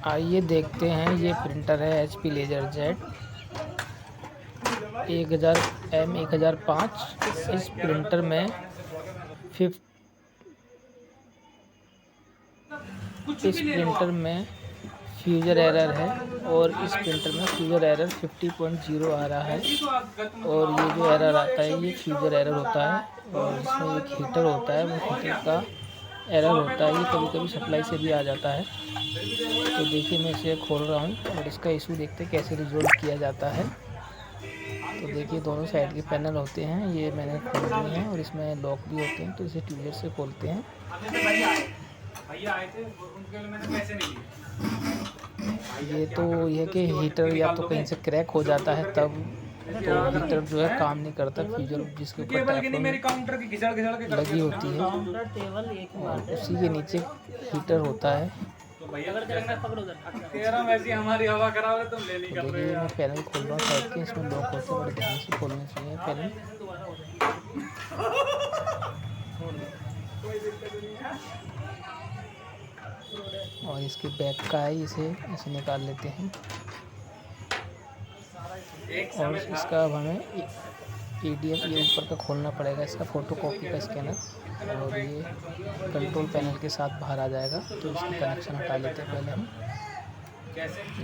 आइए देखते हैं, ये प्रिंटर है HP LaserJet 1005। इस प्रिंटर में फ्यूजर एरर है और इस प्रिंटर में फ्यूजर एरर 50.0 आ रहा है। और ये जो एरर आता है ये फ्यूजर एरर होता है, और इसमें एक हीटर होता है, वो हीटर का एरर होता है। ये कभी कभी सप्लाई से भी आ जाता है। तो देखिए, मैं इसे खोल रहा हूँ और इसका इशू देखते हैं कैसे रिजोल्व किया जाता है। तो देखिए, दोनों साइड के पैनल होते हैं, ये मैंने खोल दिए हैं और इसमें लॉक भी होते हैं। तो इसे ट्यूजर से खोलते हैं। भैया आए थे, उनके लिए मैंने पैसे नहीं दिए। ये तो यह कि हीटर या तो कहीं से क्रैक हो जाता है तब, तो हीटर जो है काम नहीं करता। फ्यूजर जिसके ऊपर लगी होती है और उसी के नीचे हीटर होता है। हमारी हवा खराब है, तुम ले नहीं कर रहे। देखिए, मैं पैनल खोल रहा हूँ साइड के, इसमें लॉक होते हैं, बड़े ध्यान से खोलने चाहिए पैनल। और इसके बैक का है, इसे निकाल लेते हैं। और इसका अब हमें PDF ये ऊपर का खोलना पड़ेगा, इसका फ़ोटो कॉपी का स्कैनर, और ये कंट्रोल पैनल के साथ बाहर आ जाएगा। तो इसकी कनेक्शन हटा लेते हैं पहले हम।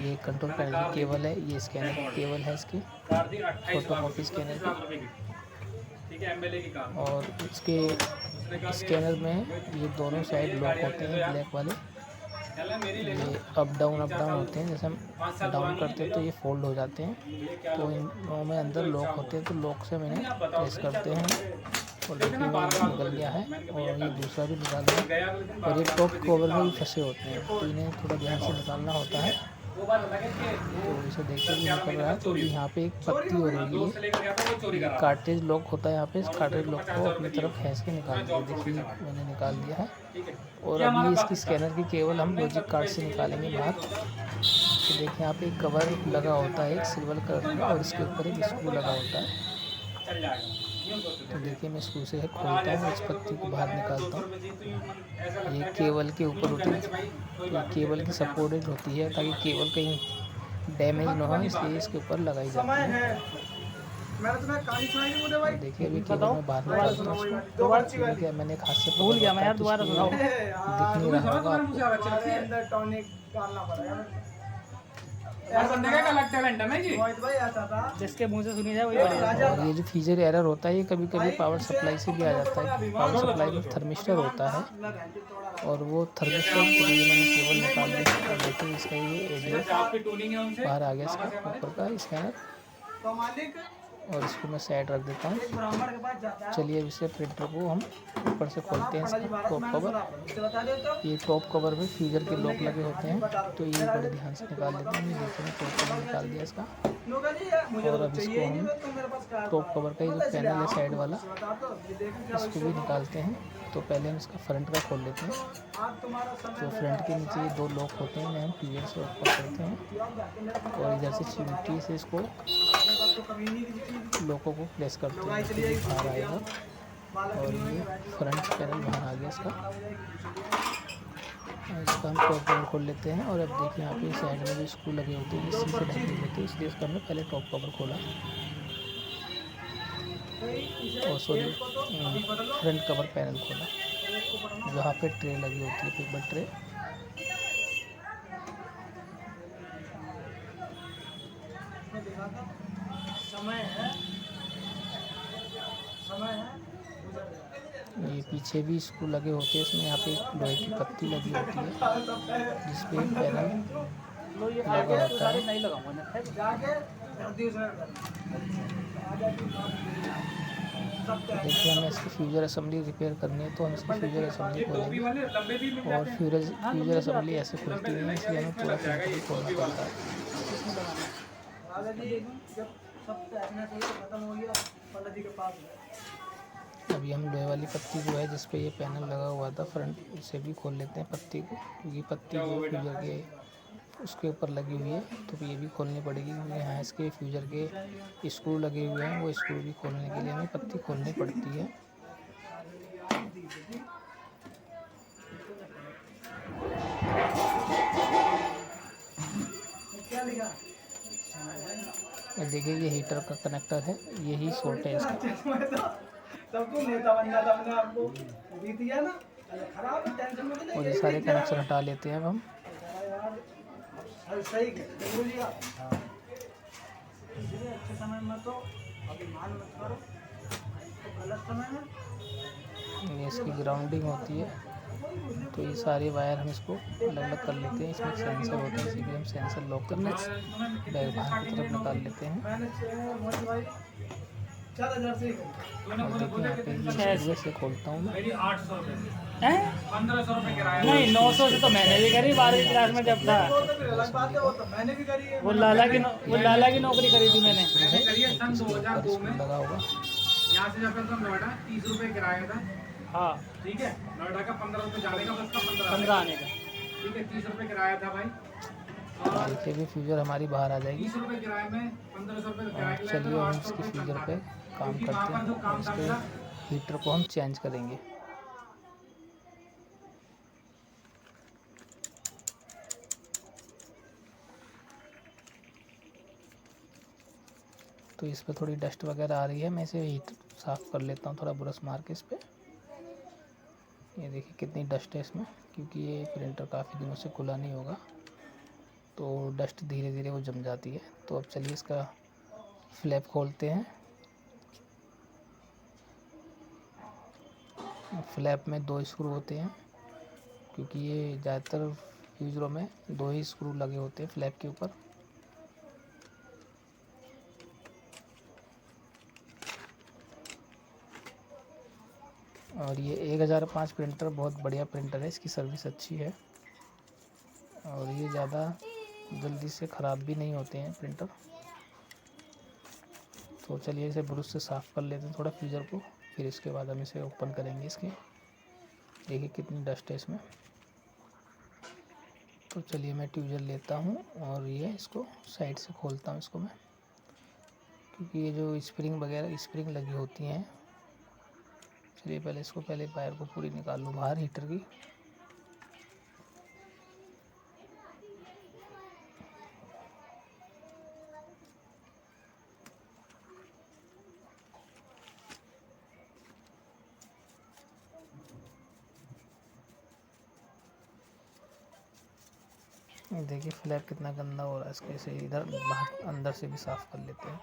ये कंट्रोल पैनल की केबल है, ये स्कैनर की केबल है इसकी, फ़ोटो कॉपी स्कैनर की। और इसके स्कैनर में ये दोनों साइड लॉक होते हैं, ब्लैक वाले। ये अप डाउन होते हैं, जैसे हम डाउन करते हैं तो ये फोल्ड हो जाते हैं। तो इन दोनों में अंदर लॉक होते हैं, तो लॉक से मैंने प्रेस करते हैं और देखिए वो निकल गया है। और ये दूसरा भी निकाल दिया। और ये टॉप कवर में भी फंसे होते हैं, तो इन्हें थोड़ा ध्यान से निकालना होता है। तो इसे देखिए भी निकल रहा है। तो यहाँ पे एक पत्ती हो रही है, कार्ट्रिज लॉक होता है यहाँ पे। इस कार्ट्रिज लॉक को अपनी तरफ खींच के निकाल दिया। देखिए, मैंने निकाल दिया है। और अभी इसकी स्कैनर की केबल हम लॉजिक कार्ड से निकालेंगे बाहर। तो देखिए, यहाँ पे एक कवर लगा होता है, एक सिल्वर कलर का, और इसके ऊपर एक स्क्रू लगा होता है। तो देखिए, मैं स्क्रू से खोलता हूँ, इस पत्ती को बाहर निकालता हूँ। ये केबल के ऊपर होती है, तो केबल की सपोर्टेड होती है ताकि केबल कहीं डैमेज ना हो, इसलिए इसके ऊपर लगाई जाती है। देखिए, अभी केबल में बाहर निकालता हूँ इसको। देखिए, मैंने एक हाथ से भूल गया मैं यार, दोबारा दिख नहीं रहा होगा आपको। जिसके मुंह से सुनी जाए वही। और ये जो फ्यूजर एरर होता है, ये कभी कभी पावर सप्लाई से भी आ जाता है। पावर सप्लाई में थर्मिस्टर होता है, और वो थर्मिस्टर के लिए मैंने केबल निकाल ली। और देखिए, इसका ये ADF बाहर आ गया, इसका ऊपर का स्कैनर। और इसको मैं साइड रख देता हूँ। चलिए, अब इसे प्रिंटर को हम ऊपर से खोलते हैं, इसका टॉप कवर। ये टॉप कवर में फ्यूजर के लॉक लगे होते हैं, तो ये बड़े ध्यान से निकाल लेते हैं। देखिए, मैं टॉप कवर निकाल दिया इसका। और अब इसको हम टॉप कवर का ये जो पैनल है साइड वाला, इसको भी निकालते हैं। तो पहले हम इसका फ्रंट का खोल लेते हैं। तो फ्रंट के नीचे ये दो लॉक होते हैं, हम ट्यूजर से ऊपर करते हैं और इधर से चिमटी से इसको लॉकों को प्रेस करते हैं, तो ये बाहर आएगा। और ये फ्रंट पैनल बाहर आ गया इसका। इसका हम टॉप कवर खोल लेते हैं। और अब देखिए, यहाँ पे साइड में भी स्क्रू लगे होते हैं, इसी से ढकने होते हैं, इसलिए इसका हमने पहले टॉप कवर खोला। और सॉरी, फ्रंट कवर पैनल खोला, जहाँ पे ट्रे लगी होती है, पेपर ट्रे। ये पीछे भी स्क्रू लगे होते हैं इसमें। यहाँ पे एक लोहे की पत्ती लगी होती है, जिसपे पैनल लगा होता है। देखिए, हमें इसकी फ्यूजर असेंबली रिपेयर करनी है, तो हम इसकी फ्यूजर असेंबली खोलेंगे। और फ्यूजर असेंबली ऐसे खुलती नहीं है, इसलिए हमें पूरा प्रिंटर भी खोलना पड़ता है। अभी हम लोहे वाली पत्ती जो है, जिस पे ये पैनल लगा हुआ था फ्रंट, उसे भी खोल लेते हैं पत्ती को, क्योंकि पत्ती जो फ्यूजर के उसके ऊपर लगी हुई है, तो ये भी खोलनी पड़ेगी, क्योंकि यहाँ इसके फ्यूजर के स्क्रू लगे हुए हैं। वो स्क्रू भी खोलने के लिए हमें पत्ती खोलनी पड़ती है। ये देखिए ये हीटर का कनेक्टर है, यही शॉर्ट है इसका। और ये सारे कनेक्शन हटा लेते हैं अब हम। ये इसकी ग्राउंडिंग होती है, तो ये सारे वायर हम इसको अलग अलग कर लेते हैं। इसमें एक सेंसर होता है, इसी भी हम सेंसर लॉक करके बैग बाहर की तरफ निकाल लेते हैं। और देखिए यहाँ पे ये से खोलता हूँ मैं। मेरी 800 रुपये हैं? 1500 रुपये किराया। नहीं 900 से तो मैंने भी करी 12वीं क्लास में जब था। वो लाला की नौकरी करी थी मैंने। मैंने करी है सन 2002 में। लगा होगा। यहाँ से जाकर तो नोएडा 30 रुपये किराया था। हाँ ठीक है, नोएडा का 15 रुपये जाने का, बस का 15 आने का। ठीक है, 30 रुपये किराया था भाई। और देखिए भी फ्यूजर हमारी बाहर आ जाएगी। 30 रुपये किराए में 1500 रुपये किराया के लिए चलिए हम इसकी फ्यूजर पे काम करते हैं और इसके हीटर को हम चेंज करेंगे। तो इस पर थोड़ी डस्ट वगैरह आ रही है, मैं इसे हीटर साफ़ कर लेता हूँ थोड़ा ब्रश मार के इस पर। ये देखिए कितनी डस्ट है इसमें, क्योंकि ये प्रिंटर काफ़ी दिनों से खुला नहीं होगा, तो डस्ट धीरे धीरे वो जम जाती है। तो अब चलिए इसका फ्लैप खोलते हैं। फ्लैप में 2 स्क्रू होते हैं, क्योंकि ये ज़्यादातर फ्यूजरों में 2 ही स्क्रू लगे होते हैं फ्लैप के ऊपर। और ये 1005 प्रिंटर बहुत बढ़िया प्रिंटर है, इसकी सर्विस अच्छी है और ये ज़्यादा जल्दी से ख़राब भी नहीं होते हैं प्रिंटर। तो चलिए इसे ब्रश से साफ़ कर लेते हैं थोड़ा फ्यूजर को, फिर इसके बाद हम इसे ओपन करेंगे। इसकी देखिए कितनी डस्ट है इसमें। तो चलिए मैं ट्यूजर लेता हूँ और ये इसको साइड से खोलता हूँ इसको मैं, क्योंकि ये जो स्प्रिंग वगैरह स्प्रिंग लगी होती हैं। चलिए पहले वायर को पूरी निकाल लूँ बाहर हीटर की। देखिए फ्लैप कितना गंदा हो रहा है इसके, इसे इधर बाहर अंदर से भी साफ़ कर लेते हैं।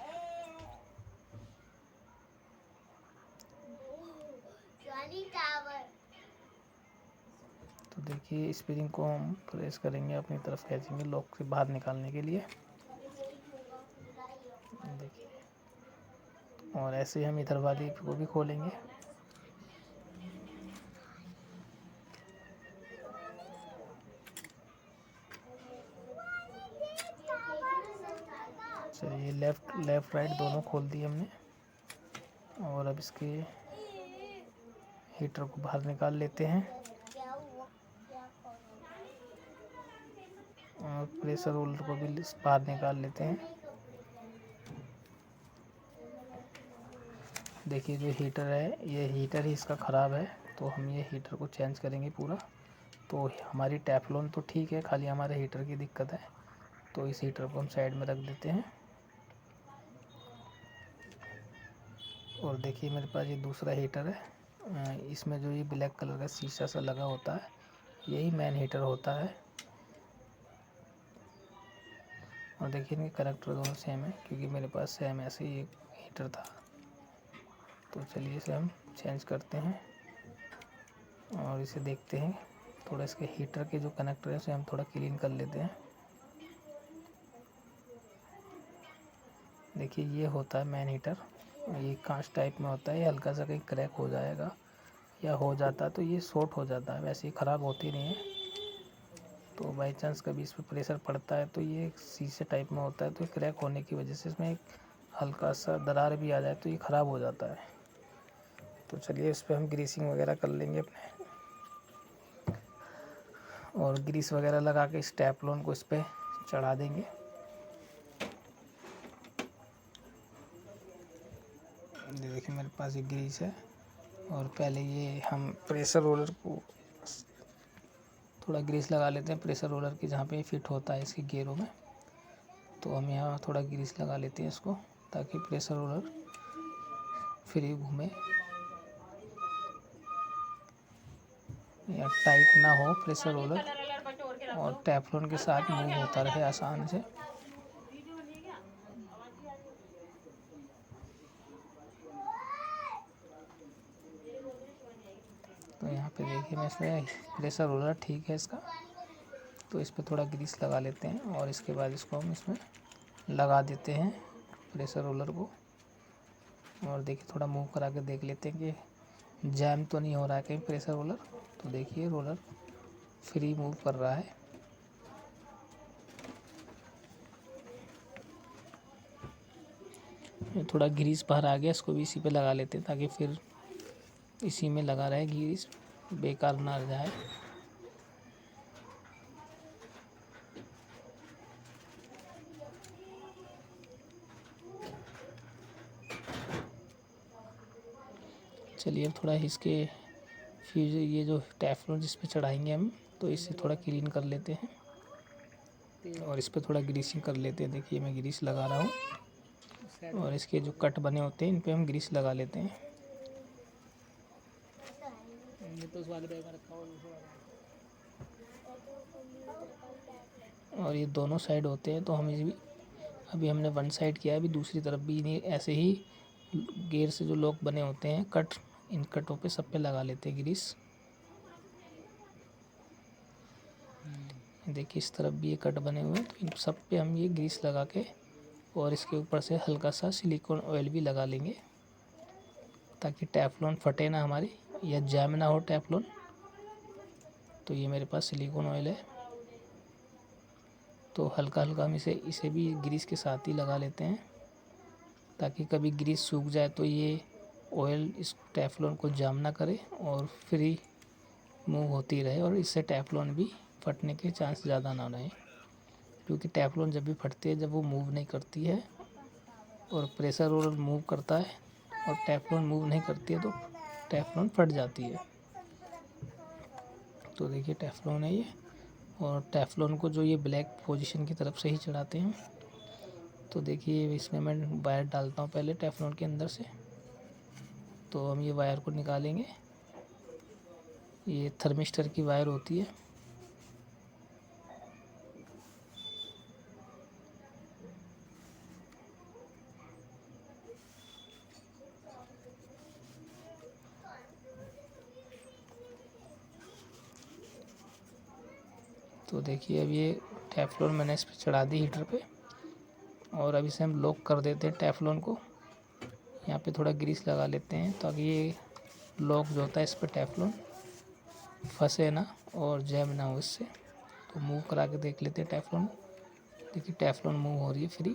तो देखिए स्प्रिंग को हम प्रेस करेंगे, अपनी तरफ खींचेंगे लॉक से बाहर निकालने के लिए। देखिए, और ऐसे ही हम इधर वाली को भी खोलेंगे। चलिए लेफ़्ट राइट दोनों खोल दिए हमने, और अब इसके हीटर को बाहर निकाल लेते हैं और प्रेशर होल्डर को भी बाहर निकाल लेते हैं। देखिए जो हीटर है, ये हीटर ही इसका ख़राब है, तो हम ये हीटर को चेंज करेंगे पूरा। तो हमारी टेफ्लॉन तो ठीक है, खाली हमारे हीटर की दिक्कत है। तो इस हीटर को हम साइड में रख देते हैं। और देखिए मेरे पास ये दूसरा हीटर है, इसमें जो ये ब्लैक कलर का शीशा सा लगा होता है, यही मेन हीटर होता है। और देखिए इनके कनेक्टर दोनों सेम है, क्योंकि मेरे पास सेम ऐसे ही एक हीटर था। तो चलिए इसे हम चेंज करते हैं और इसे देखते हैं। थोड़ा इसके हीटर के जो कनेक्टर है उसे हम थोड़ा क्लीन कर लेते हैं। देखिए ये होता है मेन हीटर, ये कांच टाइप में होता है। ये हल्का सा कहीं क्रैक हो जाएगा या हो जाता है तो ये शॉर्ट हो जाता है, वैसे ही ख़राब होती नहीं है। तो बाई चांस कभी इस पर प्रेशर पड़ता है तो ये शीशे टाइप में होता है, तो क्रैक होने की वजह से इसमें एक हल्का सा दरार भी आ जाए तो ये ख़राब हो जाता है। तो चलिए इस पर हम ग्रीसिंग वगैरह कर लेंगे अपने, और ग्रीस वगैरह लगा के इस टेफ्लॉन को इस पर चढ़ा देंगे। देखिए मेरे पास ये ग्रीस है, और पहले ये हम प्रेशर रोलर को थोड़ा ग्रीस लगा लेते हैं, प्रेशर रोलर की जहाँ पे फिट होता है इसके गियरों में। तो हम यहाँ थोड़ा ग्रीस लगा लेते हैं इसको, ताकि प्रेशर रोलर फ्री घूमे या टाइट ना हो प्रेशर रोलर, और टेफ्लॉन के साथ मूव होता रहे आसान से। तो यहाँ पे देखिए मैं इसमें प्रेशर रोलर ठीक है इसका, तो इस पर थोड़ा ग्रीस लगा लेते हैं और इसके बाद इसको हम इसमें लगा देते हैं प्रेशर रोलर को। और देखिए थोड़ा मूव करा के देख लेते हैं कि जैम तो नहीं हो रहा है कहीं प्रेशर रोलर। तो देखिए रोलर फ्री मूव कर रहा है। थोड़ा ग्रीस बाहर आ गया, इसको भी इसी पे लगा लेते हैं ताकि फिर इसी में लगा रहे, ग्रीस बेकार ना जाए। चलिए अब थोड़ा इसके फ्यूज ये जो टेफ्लॉन जिस पे चढ़ाएंगे हम, तो इसे थोड़ा क्लीन कर लेते हैं और इस पे थोड़ा ग्रीसिंग कर लेते हैं। देखिए मैं ग्रीस लगा रहा हूँ और इसके जो कट बने होते हैं इन पे हम ग्रीस लगा लेते हैं। ये तो उस वाले बैग में रखा हुआ है। और ये दोनों साइड होते हैं, तो हम इस भी अभी हमने वन साइड किया है, अभी दूसरी तरफ भी नहीं ऐसे ही गेयर से जो लॉक बने होते हैं कट, इन कटों पे सब पे लगा लेते हैं ग्रीस। देखिए इस तरफ भी ये कट बने हुए हैं, तो इन सब पे हम ये ग्रीस लगा के और इसके ऊपर से हल्का सा सिलिकॉन ऑयल भी लगा लेंगे, ताकि टेफ्लॉन फटे ना हमारी या जैम ना हो टेफ्लॉन। तो ये मेरे पास सिलिकॉन ऑयल है, तो हल्का हल्का हम इसे भी ग्रीस के साथ ही लगा लेते हैं, ताकि कभी ग्रीस सूख जाए तो ये ऑयल इस टेफ्लॉन को जाम ना करे और फ्री मूव होती रहे, और इससे टेफ्लॉन भी फटने के चांस ज़्यादा ना रहे। क्योंकि टेफ्लॉन जब भी फटती है जब वो मूव नहीं करती है, और प्रेशर रोलर मूव करता है और टेफ्लॉन मूव नहीं करती है, तो टेफ्लॉन फट जाती है। तो देखिए टेफ्लॉन है ये, और टेफ्लॉन को जो ये ब्लैक पोजीशन की तरफ से ही चढ़ाते हैं। तो देखिए इसमें मैं वायर डालता हूँ पहले टेफ्लॉन के अंदर से। तो हम ये वायर को निकालेंगे, ये थर्मिस्टर की वायर होती है। तो देखिए अब ये टेफ्लॉन मैंने इस पर चढ़ा दी हीटर पे, और अब इसे हम लॉक कर देते हैं टेफ्लॉन को। यहाँ पे थोड़ा ग्रीस लगा लेते हैं ताकि ये लॉक जो होता है इस पर टेफ्लॉन फंसे ना और जैम ना हो इससे। तो मूव करा के देख लेते हैं टेफ्लॉन। देखिए टेफ्लॉन मूव हो रही है फ्री।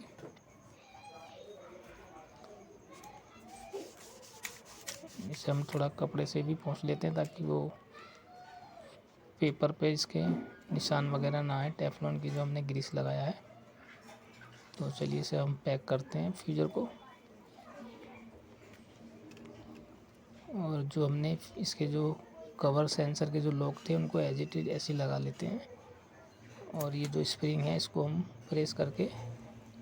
इसे हम थोड़ा कपड़े से भी पोंछ लेते हैं ताकि वो पेपर पे इसके निशान वगैरह ना आए टेफ्लॉन की जो हमने ग्रीस लगाया है। तो चलिए इसे हम पैक करते हैं फ्यूजर को, और जो हमने इसके जो कवर सेंसर के जो लॉक थे उनको एज इट इज ऐसे लगा लेते हैं। और ये जो स्प्रिंग है इसको हम प्रेस करके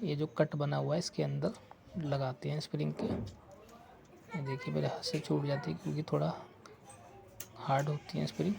ये जो कट बना हुआ है इसके अंदर लगाते हैं स्प्रिंग के। ये देखिए मेरे हाथ से छूट जाती है क्योंकि थोड़ा हार्ड होती है स्प्रिंग।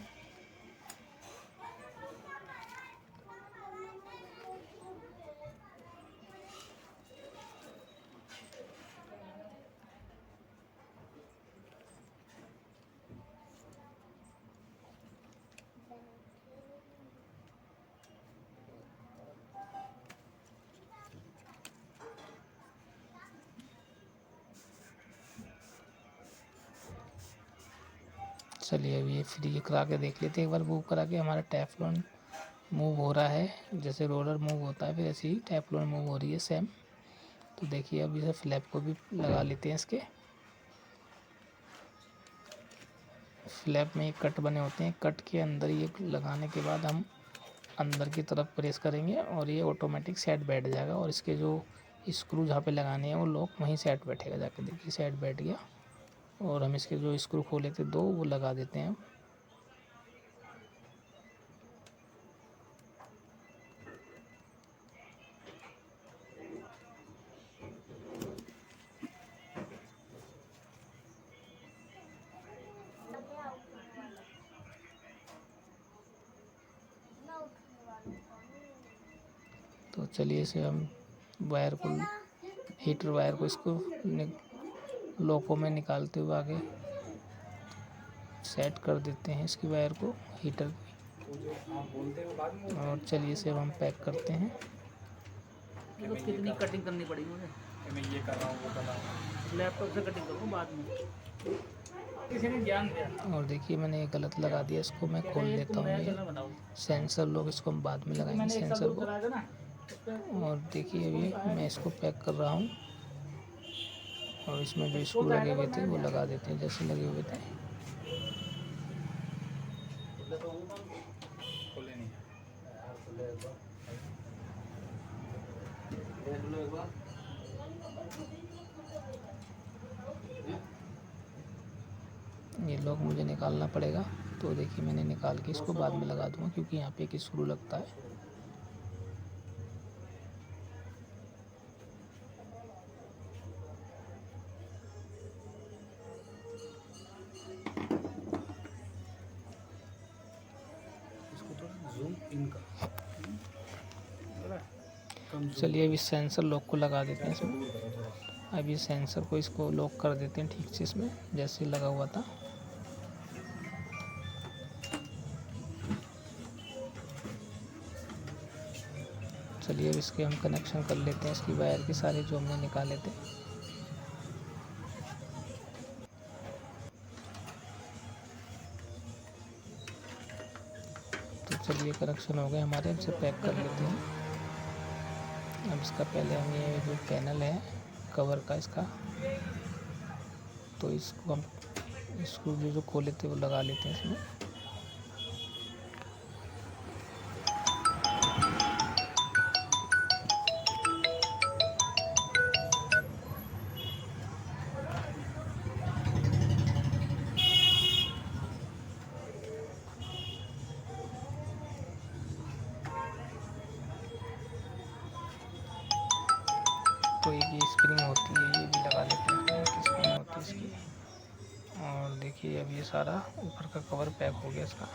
चलिए अब ये फ्री करा के देख लेते हैं एक बार मूव करा के हमारा टेफ्लॉन मूव हो रहा है। जैसे रोलर मूव होता है फिर ऐसे ही टेफ्लॉन मूव हो रही है सेम। तो देखिए अब इसे फ्लैप को भी लगा लेते हैं। इसके फ्लैप में एक कट बने होते हैं, कट के अंदर ये लगाने के बाद हम अंदर की तरफ प्रेस करेंगे और ये ऑटोमेटिक सेट बैठ जाएगा, और इसके जो स्क्रू जहाँ पे लगाने हैं वो लॉक वहीं सेट बैठेगा जाके। देखिए सेट बैठ गया, और हम इसके जो स्क्रू खोले थे दो वो लगा देते हैं। तो चलिए इसे हम वायर को, हीटर वायर को इसको लॉकों में निकालते हुए आगे सेट कर देते हैं इसकी वायर को हीटर की। और चलिए इसे हम पैक करते हैं। तो कितनी कटिंग करनी पड़ेगी मुझे? मैं ये कर रहा हूँ, वो कर रहा हूँ। लैपटॉप से कटिंग करूँ बाद में, किसी ने ध्यान दिया। और देखिए मैंने ये गलत लगा दिया, इसको मैं खोल लेता हूँ। ये सेंसर लोग, इसको हम बाद में लगाएंगे सेंसर को। और देखिए अभी मैं इसको पैक कर रहा हूँ और इसमें जो स्क्रू लगे हुए थे वो लगा देते हैं जैसे लगे हुए थे। खोले नहीं। ये लॉक मुझे निकालना पड़ेगा, तो देखिए मैंने निकाल के इसको बाद में लगा दूंगा क्योंकि यहाँ पे एक स्क्रू लगता है। जूम इन कर। चलिए अभी सेंसर लॉक को लगा देते हैं इसमें। अभी सेंसर को इसको लॉक कर देते हैं ठीक से इसमें जैसे लगा हुआ था। चलिए अब इसके हम कनेक्शन कर लेते हैं इसकी वायर के सारे जो हमने निकाले थे। तो चलिए कनेक्शन हो गए हमारे, इसे पैक कर लेते हैं। अब इसका पहले हम ये जो पैनल है कवर का इसका, तो इसको हम स्क्रू जो खोले थे वो लगा लेते हैं इसमें। तो एक ये स्प्रिंग होती है, ये भी लगा लेते हैं स्प्रिंग होती है इसकी। और देखिए अब ये सारा ऊपर का कवर पैक हो गया इसका।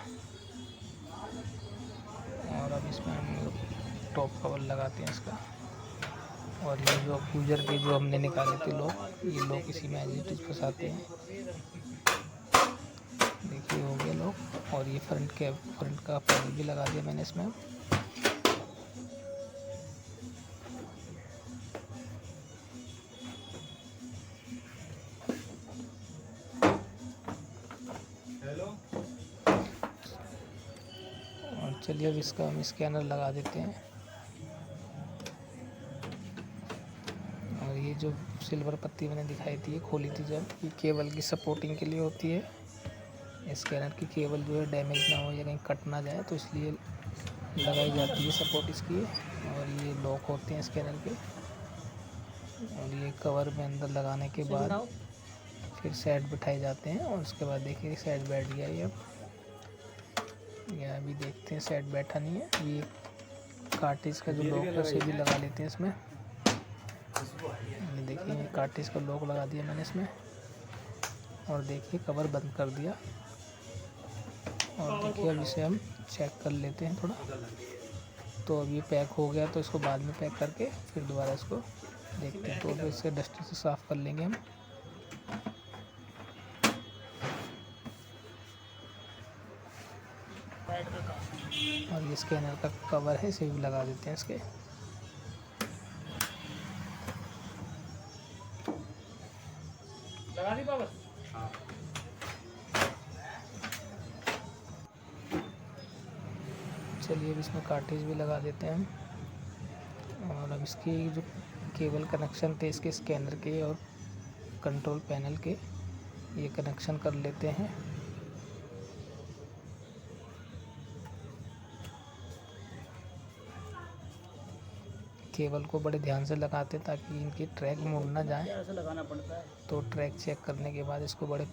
और अब इसमें हम टॉप कवर लगाते हैं इसका। और ये जो फ्यूजर के जो हमने निकाले थे लोग, ये लोग इसी में एज फंसाते हैं। देखिए हो गया लोग। और ये फ्रंट का पैनल भी लगा दिया मैंने इसमें। और चलिए अब इसका हम स्कैनर लगा देते हैं। और ये जो सिल्वर पत्ती मैंने दिखाई थी, ये खोली थी जब, ये केबल की सपोर्टिंग के लिए होती है। स्कैनर की केबल जो है डैमेज ना हो या कहीं कट ना जाए, तो इसलिए लगाई जाती है सपोर्ट इसकी। और ये लॉक होते हैं स्कैनर के। और ये कवर में अंदर लगाने के बाद फिर साइड बिठाए जाते हैं। और उसके बाद देखिए साइड बैठ गया ये। अब ये अभी देखते हैं साइड बैठा नहीं है। ये कार्टिज का जो लॉक है उसे भी लगा लेते हैं इसमें। ये देखिए कार्टिज का लॉक लगा दिया मैंने इसमें। और देखिए कवर बंद कर दिया। और देखिए अब इसे हम चेक कर लेते हैं थोड़ा। तो अब ये पैक हो गया, तो इसको बाद में पैक करके फिर दोबारा इसको देखते हैं। तो फिर इसे डस्टर से साफ़ कर लेंगे हम। और ये स्कैनर का कवर है, इसे भी लगा देते हैं इसके। लगा दी पावर। चलिए अब इसमें कार्ट्रिज भी लगा देते हैं हम। और अब इसकी जो केबल कनेक्शन थे इसके स्कैनर के और कंट्रोल पैनल के, ये कनेक्शन कर लेते हैं। केबल को बड़े ध्यान से लगाते हैं ताकि इनकी ट्रैक मुड़ ना जाए। ऐसे लगाना पड़ता है। तो ट्रैक चेक करने के बाद इसको बड़े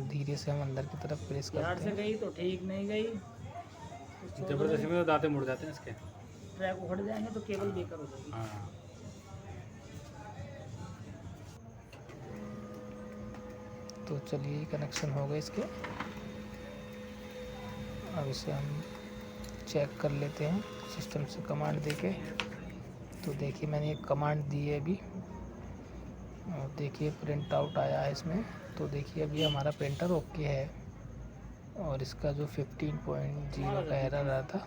धीरे से हम अंदर की तरफ प्रेस यार करते से हैं। गई तो ठीक नहीं गई, जबरदस्ती में तो दांतें मुड़ जाते हैं इसके। ट्रैक उखड़ जाएंगे तो केबल बेकार हो जाएगी। हाँ। तो चलिए कनेक्शन हो गए इसके। अब इसे हम चेक कर लेते हैं सिस्टम से कमांड देके। तो देखिए मैंने एक कमांड दी है अभी, और देखिए प्रिंट आउट आया है इसमें। तो देखिए अभी हमारा प्रिंटर ओके है, और इसका जो 15.0 का एरर आ रहा था